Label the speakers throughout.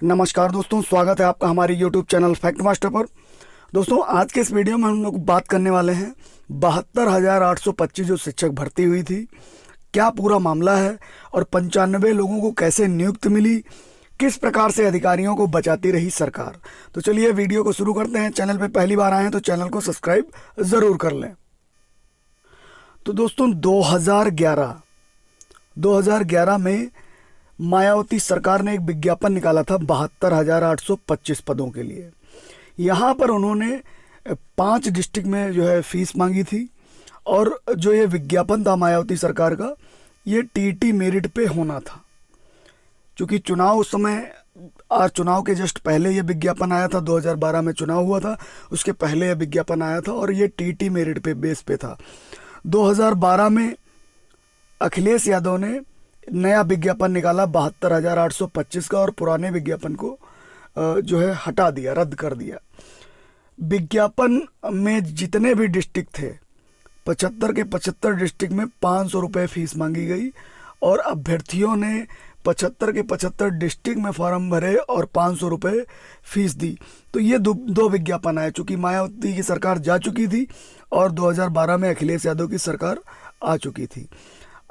Speaker 1: नमस्कार दोस्तों, स्वागत है आपका हमारे YouTube चैनल फैक्ट मास्टर पर। दोस्तों, आज के इस वीडियो में हम लोग बात करने वाले हैं 72,825 जो शिक्षक भर्ती हुई थी, क्या पूरा मामला है और 95 लोगों को कैसे नियुक्ति मिली, किस प्रकार से अधिकारियों को बचाती रही सरकार। तो चलिए वीडियो को शुरू करते हैं। चैनल पे पहली बार आए हैं तो चैनल को सब्सक्राइब ज़रूर कर लें। तो दोस्तों 2011 में मायावती सरकार ने एक विज्ञापन निकाला था 72,825 पदों के लिए। यहाँ पर उन्होंने 5 डिस्ट्रिक्ट में जो है फीस मांगी थी और जो ये विज्ञापन था मायावती सरकार का, ये टीटी मेरिट पे होना था। क्योंकि चुनाव उस समय, आज चुनाव के जस्ट पहले ये विज्ञापन आया था, 2012 में चुनाव हुआ था, उसके पहले ये विज्ञापन आया था और ये टीटी मेरिट पे बेस पे था। 2012 में अखिलेश यादव ने नया विज्ञापन निकाला 72,825 का और पुराने विज्ञापन को जो है हटा दिया, रद्द कर दिया। विज्ञापन में जितने भी डिस्ट्रिक्ट थे, 75 के 75 डिस्ट्रिक्ट में 500 रुपये फीस मांगी गई और अभ्यर्थियों ने 75 के 75 डिस्ट्रिक्ट में फॉर्म भरे और 500 रुपये फीस दी। तो ये दो विज्ञापन आए। चूँकि मायावती की सरकार जा चुकी थी और 2012 में अखिलेश यादव की सरकार आ चुकी थी।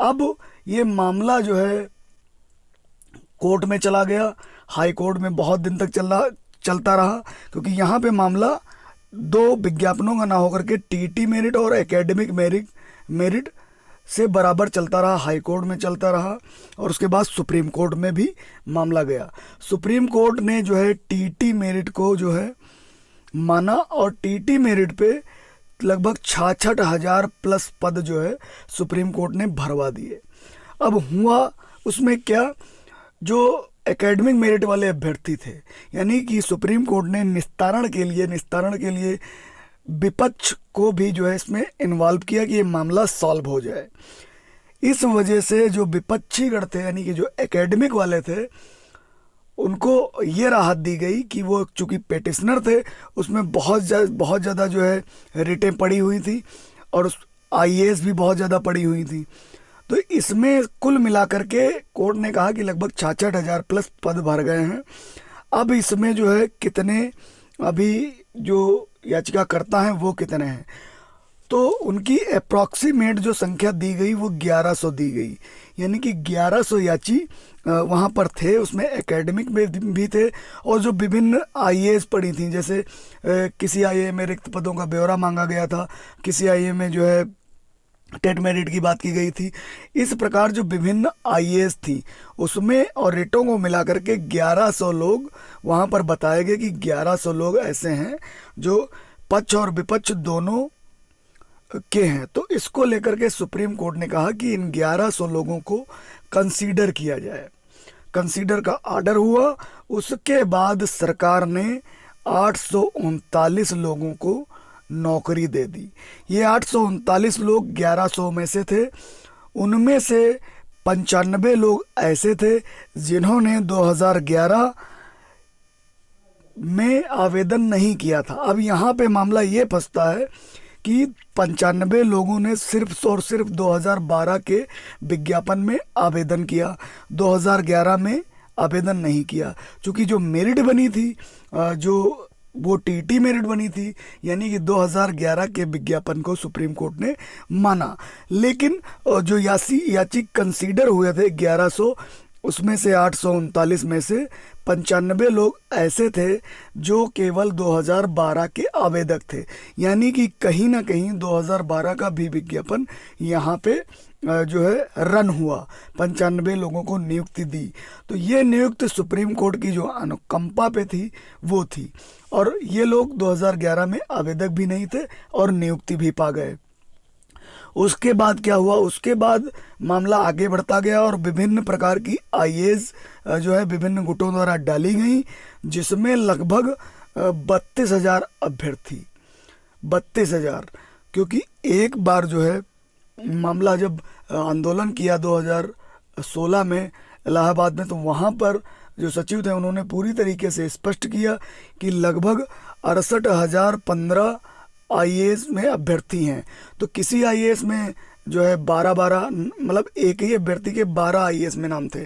Speaker 1: अब ये मामला जो है कोर्ट में चला गया, हाई कोर्ट में बहुत दिन तक चलता रहा, क्योंकि यहाँ पे मामला 2 विज्ञापनों का ना होकर के टीटी मेरिट और एकेडमिक मेरिट से बराबर चलता रहा, हाई कोर्ट में चलता रहा और उसके बाद सुप्रीम कोर्ट में भी मामला गया। सुप्रीम कोर्ट ने जो है टीटी मेरिट को जो है माना और टीटी मेरिट पे लगभग 66,000 प्लस पद जो है सुप्रीम कोर्ट ने भरवा दिए। अब हुआ उसमें क्या, जो एकेडमिक मेरिट वाले अभ्यर्थी थे, यानी कि सुप्रीम कोर्ट ने निस्तारण के लिए विपक्ष को भी जो है इसमें इन्वॉल्व किया कि ये मामला सॉल्व हो जाए। इस वजह से जो विपक्षी गण थे, यानी कि जो एकेडमिक वाले थे, उनको ये राहत दी गई कि वो चूँकि पेटिशनर थे, उसमें बहुत ज़्यादा जो है रिटें पड़ी हुई थी और आईएएस भी बहुत ज़्यादा पड़ी हुई थी। तो इसमें कुल मिलाकर के कोर्ट ने कहा कि लगभग 66,000 प्लस पद भर गए हैं। अब इसमें जो है कितने अभी जो याचिकाकर्ता हैं वो कितने हैं, तो उनकी अप्रॉक्सीमेट जो संख्या दी गई वो 1100 दी गई। यानी कि 1100 याची वहाँ पर थे, उसमें एकेडमिक में भी थे और जो विभिन्न आईएएस पड़ी थी, जैसे किसी आईए में रिक्त पदों का ब्यौरा मांगा गया था, किसी आईए में जो है टेट मेरिट की बात की गई थी। इस प्रकार जो विभिन्न आईएएस थी उसमें और रेटों को मिलाकर के 1100 लोग वहाँ पर बताए गए कि 1100 लोग ऐसे हैं जो पक्ष और विपक्ष दोनों के हैं। तो इसको लेकर के सुप्रीम कोर्ट ने कहा कि इन 1100 लोगों को कंसीडर किया जाए। कंसीडर का ऑर्डर हुआ। उसके बाद सरकार ने 839 लोगों को नौकरी दे दी। ये 839 लोग 1100 में से थे। उनमें से 95 लोग ऐसे थे जिन्होंने 2011 में आवेदन नहीं किया था। अब यहाँ पे मामला ये फंसता है कि 95 लोगों ने सिर्फ और सिर्फ 2012 के विज्ञापन में आवेदन किया, 2011 में आवेदन नहीं किया। चूँकि जो मेरिट बनी थी, जो वो टीटी मेरिट बनी थी, यानी कि 2011 के विज्ञापन को सुप्रीम कोर्ट ने माना। लेकिन जो याचिक कंसीडर हुए थे 1100, उसमें से 839 में से 95 लोग ऐसे थे जो केवल 2012 के आवेदक थे। यानी कि कहीं ना कहीं 2012 का भी विज्ञापन यहाँ पे जो है रन हुआ, 95 लोगों को नियुक्ति दी। तो ये नियुक्ति सुप्रीम कोर्ट की जो अनुकंपा पे थी वो थी और ये लोग 2011 में आवेदक भी नहीं थे और नियुक्ति भी पा गए। उसके बाद क्या हुआ, उसके बाद मामला आगे बढ़ता गया और विभिन्न प्रकार की आईएएस जो है विभिन्न गुटों द्वारा डाली गई, जिसमें लगभग 32,000 अभ्यर्थी, 32,000। क्योंकि एक बार जो है मामला जब आंदोलन किया 2016 में इलाहाबाद में, तो वहाँ पर जो सचिव थे उन्होंने पूरी तरीके से स्पष्ट किया कि लगभग 68,015 आईएएस में अभ्यर्थी हैं। तो किसी आईएएस में जो है 12 मतलब एक ही अभ्यर्थी के 12 आईएएस में नाम थे।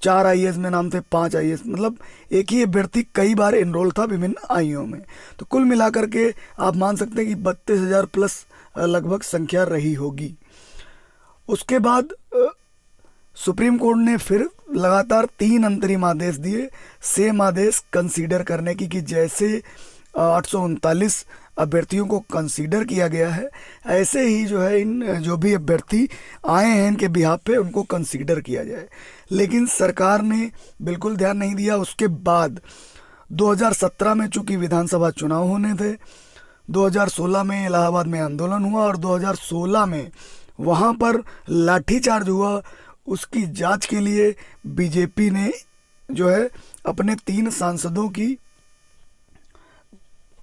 Speaker 1: 4 आईएएस में नाम थे, 5 आईएएस, मतलब एक ही अभ्यर्थी कई बार एनरोल था विभिन्न आयुओं में। तो कुल मिलाकर के आप मान सकते हैं कि 32,000 प्लस लगभग संख्या रही होगी। उसके बाद सुप्रीम कोर्ट ने फिर लगातार 3 अंतरिम आदेश दिए, सेम आदेश कंसीडर करने की, कि जैसे 839 अभ्यर्थियों को कंसीडर किया गया है, ऐसे ही जो है इन जो भी अभ्यर्थी आए हैं इनके बिहाफ पे उनको कंसीडर किया जाए। लेकिन सरकार ने बिल्कुल ध्यान नहीं दिया। उसके बाद 2017 में चूंकि विधानसभा चुनाव होने थे, 2016 में इलाहाबाद में आंदोलन हुआ और 2016 में वहाँ पर लाठीचार्ज हुआ। उसकी जांच के लिए बीजेपी ने जो है अपने 3 सांसदों की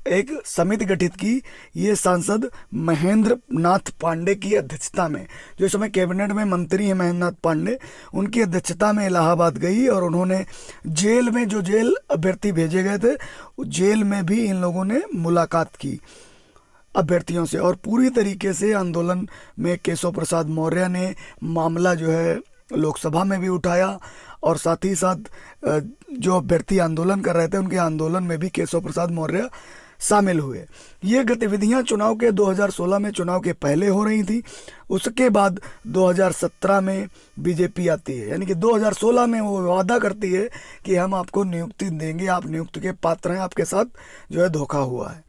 Speaker 1: एक समिति गठित की। ये सांसद महेंद्र नाथ पांडे की अध्यक्षता में, जो इस समय कैबिनेट में मंत्री हैं महेंद्र नाथ पांडे, उनकी अध्यक्षता में इलाहाबाद गई और उन्होंने जेल में, जो जेल अभ्यर्थी भेजे गए थे, जेल में भी इन लोगों ने मुलाकात की अभ्यर्थियों से। और पूरी तरीके से आंदोलन में केशव प्रसाद मौर्य ने मामला जो है लोकसभा में भी उठाया और साथ ही साथ जो अभ्यर्थी आंदोलन कर रहे थे उनके आंदोलन में भी केशव प्रसाद मौर्य शामिल हुए। ये गतिविधियां चुनाव के 2016 में, चुनाव के पहले हो रही थी। उसके बाद 2017 में बीजेपी आती है, यानी कि 2016 में वो वादा करती है कि हम आपको नियुक्ति देंगे, आप नियुक्ति के पात्र हैं, आपके साथ जो है धोखा हुआ है।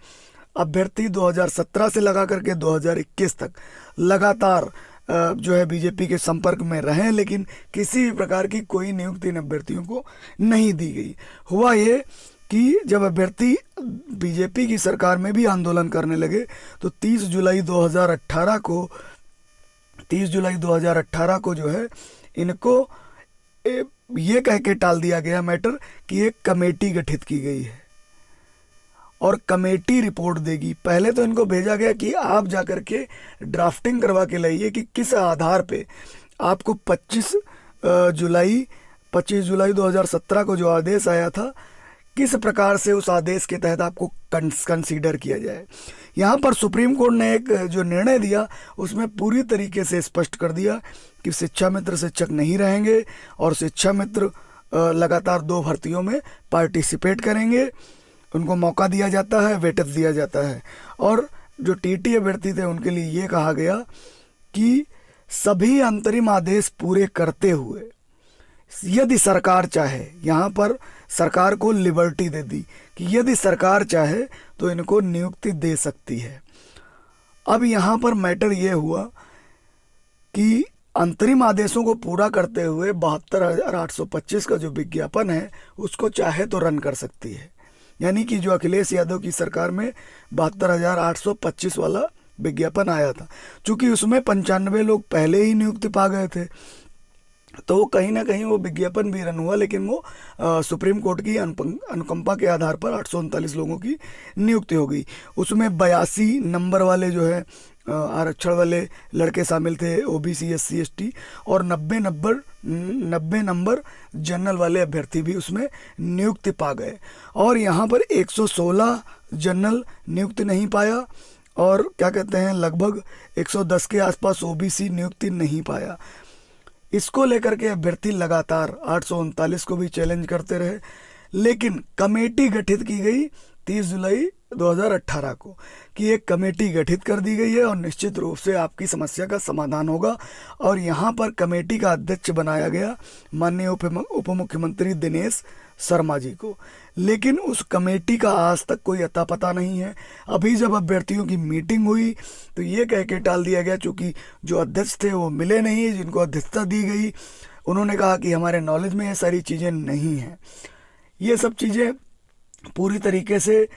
Speaker 1: अभ्यर्थी 2017 से लगा करके 2021 तक लगातार जो है बीजेपी के संपर्क में रहे, लेकिन किसी भी प्रकार की कोई नियुक्ति इन अभ्यर्थियों को नहीं दी गई। हुआ ये कि जब अभ्यर्थी बीजेपी की सरकार में भी आंदोलन करने लगे तो 30 जुलाई 2018 को जो है इनको ये कह के टाल दिया गया मैटर कि एक कमेटी गठित की गई है और कमेटी रिपोर्ट देगी। पहले तो इनको भेजा गया कि आप जाकर के ड्राफ्टिंग करवा के लाइए कि किस आधार पे आपको 25 जुलाई 2017 को जो आदेश आया था, किस प्रकार से उस आदेश के तहत आपको कंसीडर किया जाए। यहाँ पर सुप्रीम कोर्ट ने एक जो निर्णय दिया उसमें पूरी तरीके से स्पष्ट कर दिया कि शिक्षा मित्र शिक्षक नहीं रहेंगे और शिक्षा मित्र लगातार 2 भर्तियों में पार्टिसिपेट करेंगे, उनको मौका दिया जाता है, वेटेज दिया जाता है। और जो टीटी अभ्यर्थी थे उनके लिए ये कहा गया कि सभी अंतरिम आदेश पूरे करते हुए यदि सरकार चाहे, यहाँ पर सरकार को लिबर्टी दे दी कि यदि सरकार चाहे तो इनको नियुक्ति दे सकती है। अब यहाँ पर मैटर ये हुआ कि अंतरिम आदेशों को पूरा करते हुए 72,825 का जो विज्ञापन है उसको चाहे तो रन कर सकती है। यानी कि जो अखिलेश यादव की सरकार में 72,825 वाला विज्ञापन आया था, चूंकि उसमें 95 लोग पहले ही नियुक्ति पा गए थे, तो कहीं ना कहीं वो विज्ञापन भी रन हुआ, लेकिन वो सुप्रीम कोर्ट की अनुकंपा के आधार पर 839 लोगों की नियुक्ति हो गई। उसमें 82 नंबर वाले जो है आरक्षण वाले लड़के शामिल थे, ओबीसी SC ST, और 90 नंबर जनरल वाले अभ्यर्थी भी उसमें नियुक्ति पा गए। और यहाँ पर 116 जनरल नियुक्ति नहीं पाया और क्या कहते हैं लगभग 110 के आसपास ओबीसी नियुक्ति नहीं पाया। इसको लेकर के अभ्यर्थी लगातार 839 को भी चैलेंज करते रहे, लेकिन कमेटी गठित की गई 30 जुलाई 2018 को कि एक कमेटी गठित कर दी गई है और निश्चित रूप से आपकी समस्या का समाधान होगा। और यहाँ पर कमेटी का अध्यक्ष बनाया गया माननीय उप मुख्यमंत्री दिनेश शर्मा जी को, लेकिन उस कमेटी का आज तक कोई अता पता नहीं है। अभी जब अभ्यर्थियों की मीटिंग हुई तो ये कह के टाल दिया गया, चूँकि जो अध्यक्ष थे वो मिले नहीं, जिनको अध्यक्षता दी गई उन्होंने कहा कि हमारे नॉलेज में ये सारी चीज़ें नहीं हैं। ये सब चीज़ें पूरी तरीके से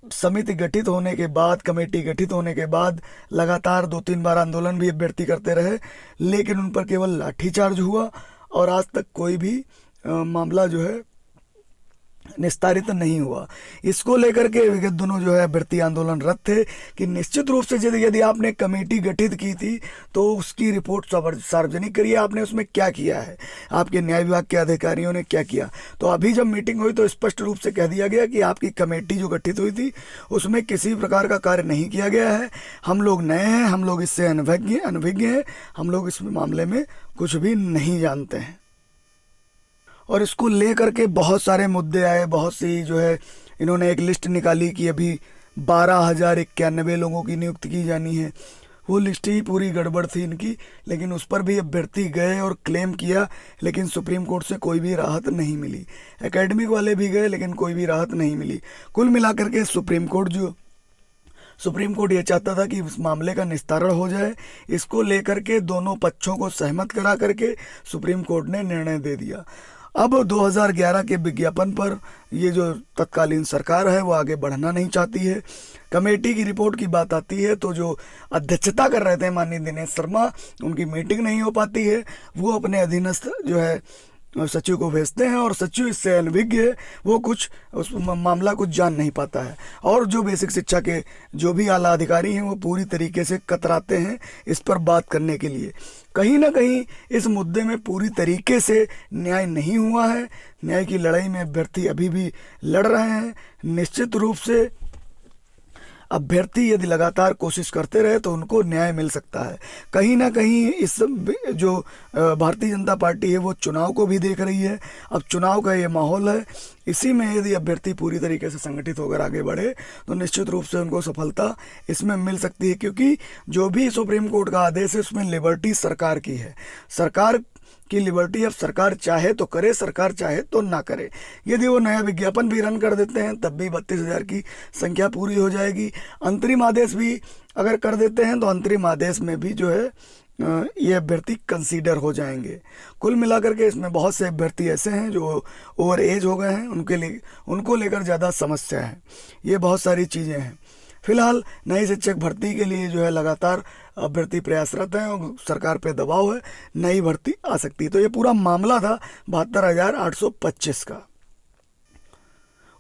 Speaker 1: समिति गठित होने के बाद, कमेटी गठित होने के बाद लगातार 2-3 बार आंदोलन भी अभ्यर्थी करते रहे, लेकिन उन पर केवल लाठीचार्ज हुआ और आज तक कोई भी मामला जो है निस्तारित नहीं हुआ। इसको लेकर के विगत दिनों जो है अभ्यर्थी आंदोलनरत थे कि निश्चित रूप से यदि आपने कमेटी गठित की थी तो उसकी रिपोर्ट सार्वजनिक करिए, आपने उसमें क्या किया है, आपके न्याय विभाग के अधिकारियों ने क्या किया। तो अभी जब मीटिंग हुई तो स्पष्ट रूप से कह दिया गया कि आपकी कमेटी जो गठित हुई थी उसमें किसी प्रकार का कार्य नहीं किया गया है, हम लोग नए हैं, हम लोग इससे अनभिज्ञ हैं, हम लोग इस मामले में कुछ भी नहीं जानते हैं। और इसको ले करके बहुत सारे मुद्दे आए, बहुत सी जो है इन्होंने एक लिस्ट निकाली कि अभी 12,091 लोगों की नियुक्ति की जानी है। वो लिस्ट ही पूरी गड़बड़ थी इनकी, लेकिन उस पर भी अभ्यर्थी गए और क्लेम किया, लेकिन सुप्रीम कोर्ट से कोई भी राहत नहीं मिली। एकेडमिक वाले भी गए लेकिन कोई भी राहत नहीं मिली। कुल मिलाकर के सुप्रीम कोर्ट ये चाहता था कि इस मामले का निस्तारण हो जाए। इसको लेकर के दोनों पक्षों को सहमत करा करके सुप्रीम कोर्ट ने निर्णय दे दिया। अब 2011 के विज्ञापन पर ये जो तत्कालीन सरकार है वो आगे बढ़ना नहीं चाहती है। कमेटी की रिपोर्ट की बात आती है तो जो अध्यक्षता कर रहे थे माननीय दिनेश शर्मा, उनकी मीटिंग नहीं हो पाती है। वो अपने अधीनस्थ जो है सचिव को भेजते हैं और सचिव इससे अनभिज्ञ है, वो कुछ उस मामला कुछ जान नहीं पाता है। और जो बेसिक शिक्षा के जो भी आला अधिकारी हैं वो पूरी तरीके से कतराते हैं इस पर बात करने के लिए। कहीं ना कहीं इस मुद्दे में पूरी तरीके से न्याय नहीं हुआ है। न्याय की लड़ाई में अभ्यर्थी अभी भी लड़ रहे हैं। निश्चित रूप से अभ्यर्थी यदि लगातार कोशिश करते रहे तो उनको न्याय मिल सकता है। कहीं ना कहीं इस जो भारतीय जनता पार्टी है वो चुनाव को भी देख रही है। अब चुनाव का ये माहौल है, इसी में यदि अभ्यर्थी पूरी तरीके से संगठित होकर आगे बढ़े तो निश्चित रूप से उनको सफलता इसमें मिल सकती है, क्योंकि जो भी सुप्रीम कोर्ट का आदेश है उसमें लिबर्टी सरकार की है। सरकार की लिबर्टी, अब सरकार चाहे तो करे, सरकार चाहे तो ना करे। यदि वो नया विज्ञापन भी रन कर देते हैं तब भी 32,000 की संख्या पूरी हो जाएगी। अंतरिम आदेश भी अगर कर देते हैं तो अंतरिम आदेश में भी जो है ये अभ्यर्थी कंसीडर हो जाएंगे। कुल मिलाकर के इसमें बहुत से अभ्यर्थी ऐसे हैं जो ओवर एज हो गए हैं, उनको लेकर ज़्यादा समस्या है। ये बहुत सारी चीज़ें हैं। फिलहाल नई शिक्षक भर्ती के लिए जो है लगातार अभ्यर्थी प्रयासरत हैं और सरकार पे दबाव है, नई भर्ती आ सकती है। तो ये पूरा मामला था 72,825 का।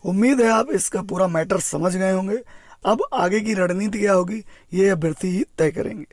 Speaker 1: उम्मीद है आप इसका पूरा मैटर समझ गए होंगे। अब आगे की रणनीति क्या होगी ये अभ्यर्थी ही तय करेंगे।